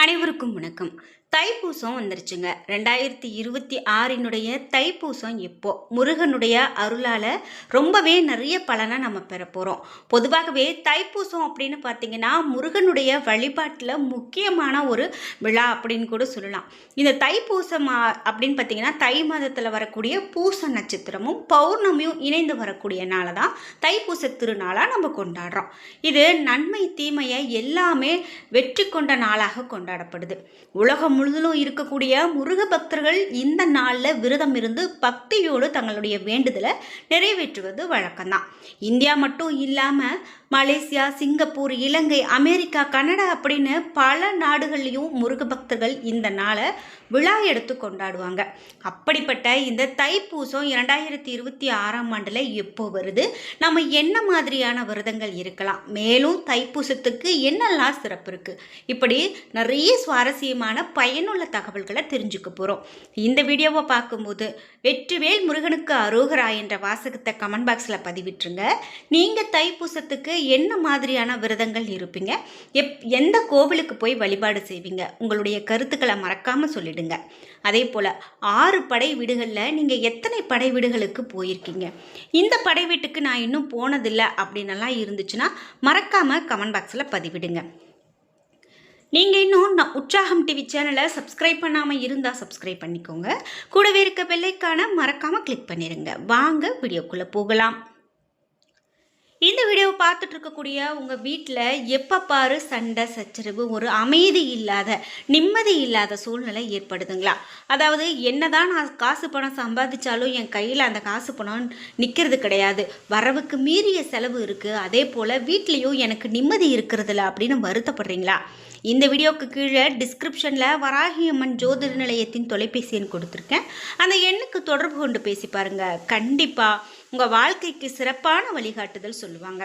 அனைவருக்கும் வணக்கம். தைப்பூசம் வந்துருச்சுங்க. 2026 தைப்பூசம் இப்போ முருகனுடைய அருளால ரொம்பவே நிறைய பலனை நம்ம பெற போகிறோம். பொதுவாகவே தைப்பூசம் அப்படின்னு பார்த்தீங்கன்னா முருகனுடைய வழிபாட்டில் முக்கியமான ஒரு விழா அப்படின்னு கூட சொல்லலாம். இந்த தைப்பூசம் அப்படின்னு பார்த்தீங்கன்னா தை மாதத்தில் வரக்கூடிய பூச நட்சத்திரமும் பௌர்ணமியும் இணைந்து வரக்கூடிய நாளை தான் தைப்பூச திருநாளாக நம்ம கொண்டாடுறோம். இது நன்மை தீமையை எல்லாமே வெற்றி கொண்ட நாளாக கொண்டாடப்படுது. உலகம் முழுவதும் இருக்கக்கூடிய முருக பக்தர்கள் இந்த நாளில் விரதம் இருந்து பக்தியோடு தங்களுடைய வேண்டுதலை நிறைவேற்றுவது வழக்கம்தான். இந்தியா மட்டும் இல்லாமல் மலேசியா, சிங்கப்பூர், இலங்கை, அமெரிக்கா, கனடா அப்படின்னு பல நாடுகள்லையும் முருக பக்தர்கள் இந்த நாளை விழா எடுத்து கொண்டாடுவாங்க. அப்படிப்பட்ட இந்த தைப்பூசம் 2026 எப்போ வருது, நம்ம என்ன மாதிரியான விரதங்கள் இருக்கலாம், மேலும் தைப்பூசத்துக்கு என்னெல்லாம் சிறப்பு இருக்குது, இப்படி நிறைய சுவாரஸ்யமான பயனுள்ள தகவல்களை தெரிஞ்சுக்க போகிறோம். இந்த வீடியோவை பார்க்கும்போது வெற்றிவேல் முருகனுக்கு அரோகரா என்ற வாசகத்தை கமெண்ட் பாக்ஸில் பதிவிட்டுருங்க. நீங்கள் தைப்பூசத்துக்கு என்ன மாதிரியான விரதங்கள் இருப்பீங்க, எந்த கோவிலுக்கு போய் வழிபாடு செய்வீங்க, உங்களுடைய கருத்துக்களை மறக்காமல் சொல்லிடுங்க. அதே போல் 6 படை வீடுகளில் நீங்கள் எத்தனை படை வீடுகளுக்கு போயிருக்கீங்க, இந்த படை வீட்டுக்கு நான் இன்னும் போனதில்லை அப்படின்னலாம் இருந்துச்சுன்னா மறக்காமல் கமெண்ட் பாக்ஸில் பதிவிடுங்க. நீங்கள் இன்னும் உற்சாகம் டிவி சேனலை சப்ஸ்கிரைப் பண்ணாமல் இருந்தால் சப்ஸ்கிரைப் பண்ணிக்கோங்க. கூடவே இருக்க பெல்லைக்கான மறக்காமல் கிளிக் பண்ணிடுங்க. வாங்க வீடியோக்குள்ளே போகலாம். இந்த வீடியோவை பார்த்துட்டு இருக்கக்கூடிய உங்கள் வீட்டில் எப்போ பாரு சண்டை சச்சரவு, ஒரு அமைதி இல்லாத நிம்மதி இல்லாத சூழ்நிலை ஏற்படுதுங்களா? அதாவது என்னதான் நான் காசு பணம் சம்பாதிச்சாலும் என் கையில் அந்த காசு பணம் நிற்கிறது கிடையாது, வரவுக்கு மீறிய செலவு இருக்குது, அதே போல் வீட்லேயும் எனக்கு நிம்மதி இருக்கிறதில்ல அப்படின்னு வருத்தப்படுறீங்களா? இந்த வீடியோவுக்கு கீழே டிஸ்கிரிப்ஷனில் வராகியம்மன் ஜோதிட நிலையத்தின் தொலைபேசி எண் கொடுத்துருக்கேன். அந்த எண்ணுக்கு தொடர்பு கொண்டு பேசி பாருங்கள். கண்டிப்பாக உங்கள் வாழ்க்கைக்கு சிறப்பான வழிகாட்டுதல் சொல்லுவாங்க.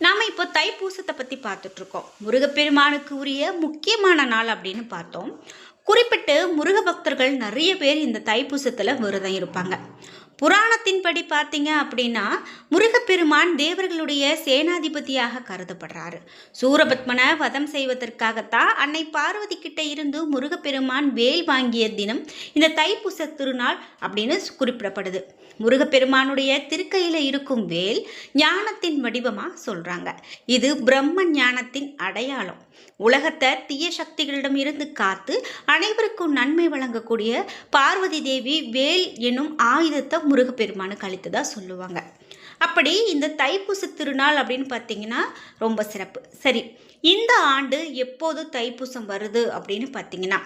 நாம் இப்போ தைப்பூசத்தை பற்றி பார்த்துட்ருக்கோம். முருகப்பெருமானுக்கு உரிய முக்கியமான நாள் அப்படின்னு பார்த்தோம். குறிப்பிட்டு முருக பக்தர்கள் நிறைய பேர் இந்த தைப்பூசத்தில் விரதம் இருப்பாங்க. புராணத்தின்படி பார்த்தீங்க அப்படின்னா முருகப்பெருமான் தேவர்களுடைய சேனாதிபதியாக கருதப்படுறாரு. சூரபத்மனை வதம் செய்வதற்காகத்தான் அன்னை பார்வதி கிட்ட இருந்து முருகப்பெருமான் வேல் வாங்கிய தினம் இந்த தைப்பூச திருநாள் அப்படின்னு குறிப்பிடப்படுது. முருகப்பெருமானுடைய திருக்கையில் இருக்கும் வேல் ஞானத்தின் வடிவமாக சொல்கிறாங்க. இது பிரம்ம ஞானத்தின் அடையாளம். உலகத்தை தீய சக்திகளிடம் இருந்து காத்து அனைவருக்கும் நன்மை வழங்கக்கூடிய பார்வதி தேவி வேல் என்னும் ஆயுதத்தை முருகப்பெருமானுக்கு அளித்ததாக சொல்லுவாங்க. அப்படி இந்த தைப்பூச திருநாள் அப்படின்னு பார்த்தீங்கன்னா ரொம்ப சிறப்பு. சரி, இந்த ஆண்டு எப்போது தைப்பூசம் வருது அப்படின்னு பார்த்தீங்கன்னா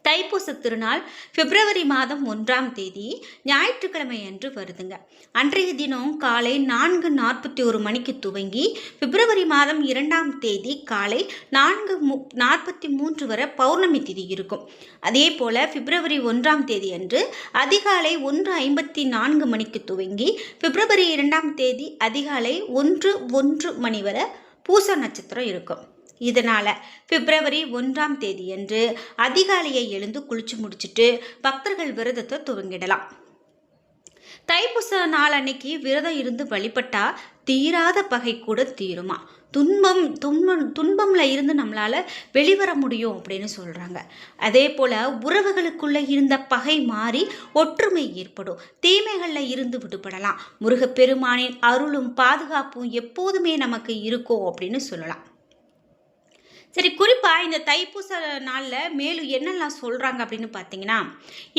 தைப்பூச திருநாள் பிப்ரவரி மாதம் 1ஆம் தேதி ஞாயிற்றுக்கிழமை அன்று வருதுங்க. அன்றைய தினம் காலை 4:41 மணிக்கு துவங்கி பிப்ரவரி மாதம் 2ஆம் தேதி காலை 4:43 வரை பௌர்ணமி திதி இருக்கும். அதே போல் பிப்ரவரி 1ஆம் தேதி அன்று அதிகாலை 1:54 மணிக்கு துவங்கி பிப்ரவரி 2ஆம் தேதி அதிகாலை 1:01 மணி வரை பூச நட்சத்திரம் இருக்கும். இதனால் பிப்ரவரி 1ஆம் தேதி அன்று அதிகாலையை எழுந்து குளிச்சு முடிச்சுட்டு பக்தர்கள் விரதத்தை துவங்கிடலாம். தைப்பூச நாள் அன்னைக்கு விரதம் இருந்து வழிபட்டா தீராத பகை கூட தீருமா, துன்பம்ல இருந்து நம்மளால வெளிவர முடியும் அப்படின்னு சொல்றாங்க. அதே போல உறவுகளுக்குள்ள இருந்த பகை மாறி ஒற்றுமை ஏற்படும், தீமைகள்ல இருந்து விடுபடலாம். முருகப்பெருமானின் அருளும் பாதுகாப்பும் எப்போதுமே நமக்கு இருக்கும் அப்படின்னு சொல்லலாம். சரி, குறிப்பாக இந்த தைப்பூச நாளில் மேலும் என்னெல்லாம் சொல்கிறாங்க அப்படின்னு பார்த்தீங்கன்னா,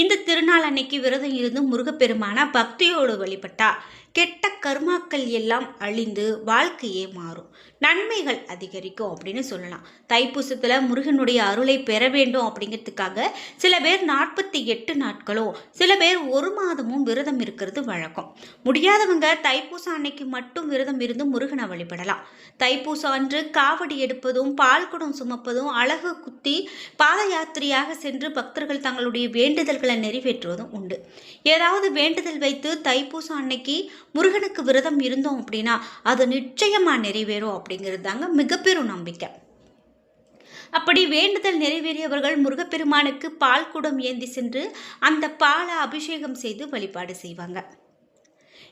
இந்த திருநாள் அன்னைக்கு விரதம் இருந்து முருகப்பெருமான பக்தியோடு வழிபட்டா கெட்ட கர்மாக்கள் எல்லாம் அழிந்து வாழ்க்கையே மாறும், நன்மைகள் அதிகரிக்கும் அப்படின்னு சொல்லலாம். தைப்பூசத்தில் முருகனுடைய அருளை பெற வேண்டும் அப்படிங்கிறதுக்காக சில பேர் 48 நாட்களும் சில பேர் 1 மாதமும் விரதம் இருக்கிறது வழக்கம். முடியாதவங்க தைப்பூசம் அன்னைக்கு மட்டும் விரதம் இருந்து முருகனை வழிபடலாம். தைப்பூசம் அன்று காவடி எடுப்பதும் பால் குடம் சுமப்பதும் அழகு குத்தி பாத யாத்திரையாக சென்று பக்தர்கள் தங்களுடைய வேண்டுதல்களை நிறைவேற்றுவதும் உண்டு. ஏதாவது வேண்டுதல் வைத்து தைப்பூசம் அன்னைக்கு முருகனுக்கு விரதம் இருந்தோம் அப்படின்னா அது நிச்சயமா நிறைவேறும் அப்படிங்கிறது தாங்க மிகப்பெரும் நம்பிக்கை. அப்படி வேண்டுதல் நிறைவேறியவர்கள் முருகப்பெருமானுக்கு பால் குடம் ஏந்தி சென்று அந்த பாலை அபிஷேகம் செய்து வழிபாடு செய்வாங்க.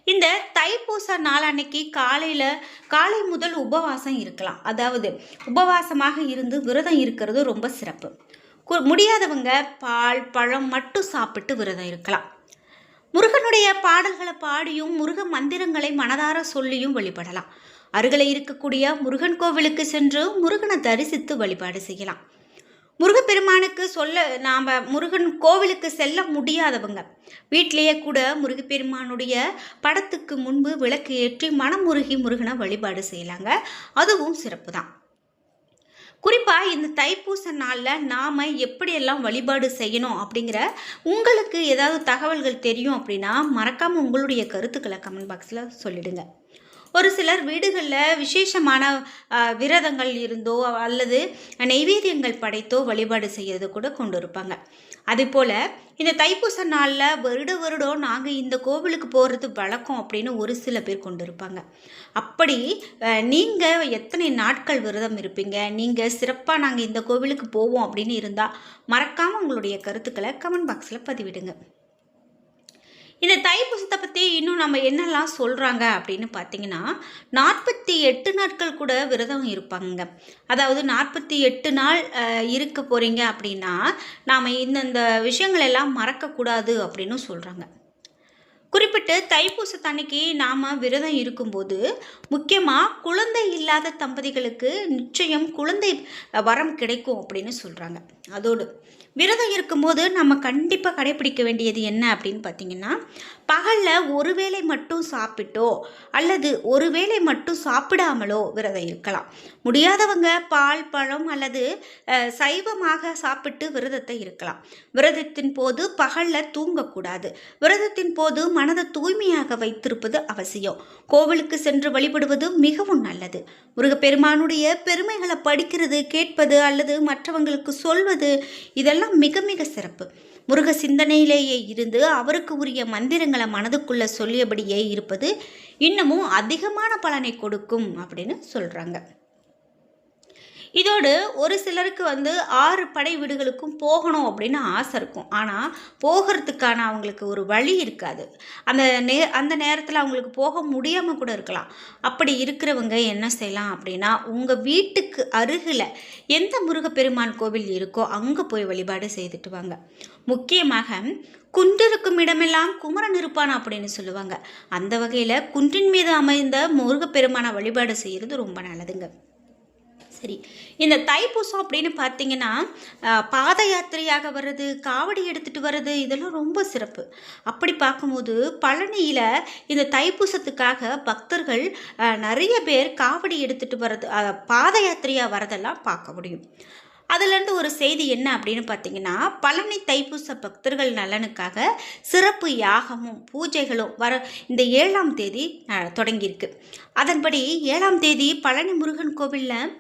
இந்த தைப்பூச நாள் அன்னைக்கு காலை முதல் உபவாசம் இருக்கலாம். அதாவது உபவாசமாக இருந்து விரதம் இருக்கிறது ரொம்ப சிறப்பு. முடியாதவங்க பால் பழம் மட்டும் சாப்பிட்டு விரதம் இருக்கலாம். முருகனுடைய பாடல்களை பாடியும் முருக மந்திரங்களை மனதார சொல்லியும் வழிபடலாம். அருகில் இருக்கக்கூடிய முருகன் கோவிலுக்கு சென்று முருகனை தரிசித்து வழிபாடு செய்யலாம். முருகப்பெருமானுக்கு நாம் முருகன் கோவிலுக்கு செல்ல முடியாதவங்க வீட்டிலேயே கூட முருகப்பெருமானுடைய படத்துக்கு முன்பு விளக்கு ஏற்றி மனமுருகி முருகனை வழிபாடு செய்யலாங்க. அதுவும் சிறப்பு தான். குறிப்பாக இந்த தைப்பூச நாளில் நாம் எப்படியெல்லாம் வழிபாடு செய்யணும் அப்படிங்கிற உங்களுக்கு ஏதாவது தகவல்கள் தெரியும் அப்படின்னா மறக்காமல் உங்களுடைய கருத்துக்களை கமெண்ட் பாக்ஸில் சொல்லிடுங்க. ஒரு சிலர் வீடுகளில் விசேஷமான விரதங்கள் இருந்தோ அல்லது நைவேத்தியங்கள் படைத்தோ வழிபாடு செய்கிறது கூட கொண்டு இருப்பாங்க. அதேபோல் இந்த தைப்பூச நாளில் வருடம் நாங்கள் இந்த கோவிலுக்கு போகிறது வழக்கம் அப்படின்னு ஒரு சில பேர் கொண்டு இருப்பாங்க. அப்படி நீங்கள் எத்தனை நாட்கள் விரதம் இருப்பீங்க, நீங்கள் சிறப்பாக நாங்கள் இந்த கோவிலுக்கு போவோம் அப்படின்னு இருந்தால் மறக்காமல் உங்களுடைய கருத்துக்களை கமெண்ட் பாக்ஸில் பதிவிடுங்க. இந்த தைப்பூசத்தை பற்றி இன்னும் நம்ம என்னெல்லாம் சொல்கிறாங்க அப்படின்னு பார்த்தீங்கன்னா 48 நாட்கள் கூட விரதம் இருப்பாங்க. அதாவது 48 நாள் இருக்க போகிறீங்க அப்படின்னா நாம் இந்தந்த விஷயங்கள் எல்லாம் மறக்கக்கூடாது அப்படின்னு சொல்கிறாங்க. குறிப்பிட்டு தைப்பூசத்தன்னைக்கு நாம் விரதம் இருக்கும்போது முக்கியமாக குழந்தை இல்லாத தம்பதிகளுக்கு நிச்சயம் குழந்தை வரம் கிடைக்கும் அப்படின்னு சொல்கிறாங்க. அதோடு விரதம் இருக்கும்போது நம்ம கண்டிப்பாக கடைப்பிடிக்க வேண்டியது என்ன அப்படின்னு பார்த்தீங்கன்னா பகலில் ஒரு வேளை மட்டும் சாப்பிட்டோ அல்லது ஒரு வேளை மட்டும் சாப்பிடாமலோ விரதம் இருக்கலாம். முடியாதவங்க பால் பழம் அல்லது சைவமாக சாப்பிட்டு விரதத்தை இருக்கலாம். விரதத்தின் போது பகலில் தூங்கக்கூடாது. விரதத்தின் போது மனதை தூய்மையாக வைத்திருப்பது அவசியம். கோவிலுக்கு சென்று வழிபடுவது மிகவும் நல்லது. முருகப்பெருமானுடைய பெருமைகளை படிக்கிறது, கேட்பது அல்லது மற்றவங்களுக்கு சொல்வது இதெல்லாம் மிக மிக சிறப்பு. முருக சிந்தனையிலேயே இருந்து அவருக்கு உரிய மந்திரங்களை மனதுக்குள்ளே சொல்லியபடியே இருப்பது இன்னமும் அதிகமான பலனை கொடுக்கும் அப்படின்னு சொல்கிறாங்க. இதோடு ஒரு சிலருக்கு 6 படை வீடுகளுக்கும் போகணும் அப்படின்னு ஆசை இருக்கும். ஆனால் போகிறதுக்கான அவங்களுக்கு ஒரு வழி இருக்காது. அந்த நேரத்தில் அவங்களுக்கு போக முடியாமல் கூட இருக்கலாம். அப்படி இருக்கிறவங்க என்ன செய்யலாம் அப்படின்னா உங்கள் வீட்டுக்கு அருகில் எந்த முருகப்பெருமான் கோவில் இருக்கோ அங்கே போய் வழிபாடு செய்துட்டு வாங்க. முக்கியமாக குன்றிருக்கும் இடமெல்லாம் குமரன் இருப்பான் அப்படின்னு சொல்லுவாங்க. அந்த வகையில் குன்றின் மீது அமைந்த முருகப்பெருமான வழிபாடு செய்கிறது ரொம்ப நல்லதுங்க. சரி, இந்த தைப்பூசம் அப்படின்னு பார்த்தீங்கன்னா பாத யாத்திரையாக வர்றது, காவடி எடுத்துகிட்டு வர்றது இதெல்லாம் ரொம்ப சிறப்பு. அப்படி பார்க்கும்போது பழனியில் இந்த தைப்பூசத்துக்காக பக்தர்கள் நிறைய பேர் காவடி எடுத்துகிட்டு வர்றது, பாத யாத்திரையாக வரதெல்லாம் பார்க்க முடியும். அதுலேருந்து ஒரு செய்தி என்ன அப்படின்னு பார்த்தீங்கன்னா பழனி தைப்பூச பக்தர்கள் நலனுக்காக சிறப்பு யாகமும் பூஜைகளும் இந்த 7ஆம் தேதி தொடங்கியிருக்கு. அதன்படி 7ஆம் தேதி பழனி முருகன் கோவிலில்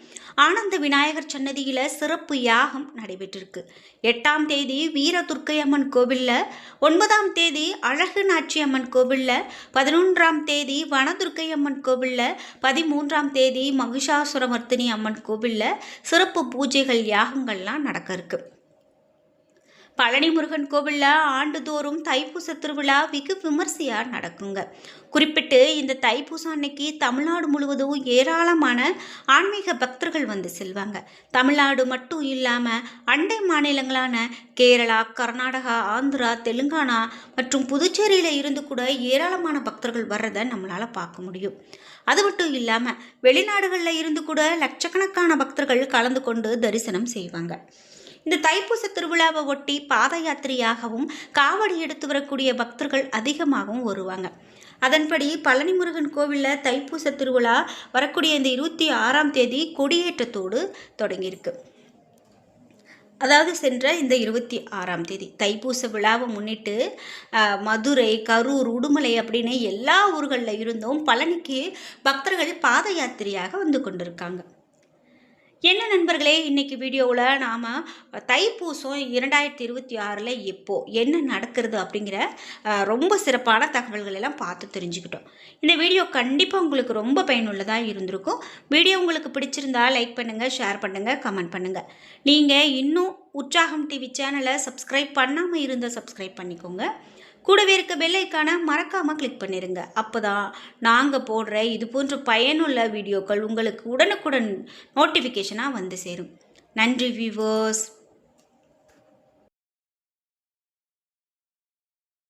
ஆனந்த விநாயகர் சன்னதியில் சிறப்பு யாகம் நடைபெற்றிருக்கு. 8ஆம் தேதி வீரதுர்க்கை அம்மன் கோவிலில், 9ஆம் தேதி அழகு நாச்சி அம்மன் கோவிலில், 11ஆம் தேதி வனதுர்க்கை அம்மன் கோவிலில், 13ஆம் தேதி மகிஷாசுரமர்த்தினி அம்மன் கோவிலில் சிறப்பு பூஜைகள் யாகங்கள்லாம் நடக்க இருக்கு. பழனி முருகன் கோவிலில் ஆண்டுதோறும் தைப்பூச திருவிழா வெகு விமர்சையாக நடக்குங்க. குறிப்பிட்டு இந்த தைப்பூசம் அன்னைக்கு தமிழ்நாடு முழுவதும் ஏராளமான ஆன்மீக பக்தர்கள் செல்வாங்க. தமிழ்நாடு மட்டும் இல்லாமல் அண்டை மாநிலங்களான கேரளா, கர்நாடகா, ஆந்திரா, தெலுங்கானா மற்றும் புதுச்சேரியில் இருந்து கூட ஏராளமான பக்தர்கள் வர்றதை நம்மளால் பார்க்க முடியும். அது மட்டும் இல்லாமல் வெளிநாடுகளில் இருந்து கூட லட்சக்கணக்கான பக்தர்கள் கலந்து கொண்டு தரிசனம் செய்வாங்க. இந்த தைப்பூச திருவிழாவை ஒட்டி பாத யாத்திரையாகவும் காவடி எடுத்து வரக்கூடிய பக்தர்கள் அதிகமாகவும் வருவாங்க. அதன்படி பழனி முருகன் கோவிலில் தைப்பூச திருவிழா வரக்கூடிய இந்த 26ஆம் தேதி கொடியேற்றத்தோடு தொடங்கியிருக்கு. அதாவது சென்ற இந்த 26ஆம் தேதி தைப்பூச விழாவை முன்னிட்டு மதுரை, கரூர், உடுமலை அப்படின்னு எல்லா ஊர்களில் இருந்தும் பழனிக்கு பக்தர்கள் பாத யாத்திரையாக கொண்டிருக்காங்க. என்ன நண்பர்களே, இன்றைக்கி வீடியோவில் நாம் தைப்பூசம் 2026 எப்போது என்ன நடக்கிறது அப்படிங்கிற ரொம்ப சிறப்பான தகவல்கள் எல்லாம் பார்த்து தெரிஞ்சுக்கிட்டோம். இந்த வீடியோ கண்டிப்பாக உங்களுக்கு ரொம்ப பயனுள்ளதாக இருந்திருக்கும். வீடியோ உங்களுக்கு பிடிச்சிருந்தா லைக் பண்ணுங்கள், ஷேர் பண்ணுங்கள், கமெண்ட் பண்ணுங்கள். நீங்கள் இன்னும் உற்சாகம் டிவி சேனலை சப்ஸ்கிரைப் பண்ணாமல் இருந்தால் சப்ஸ்கிரைப் பண்ணிக்கோங்க. கூடவே இருக்க பெல் ஐக்கானை மறக்காமல் கிளிக் பண்ணிடுங்க. அப்போ தான் நாங்கள் போடுற இது போன்ற பயனுள்ள வீடியோக்கள் உங்களுக்கு உடனுக்குடன் நோட்டிஃபிகேஷனாக வந்து சேரும். நன்றி வியூவர்ஸ்.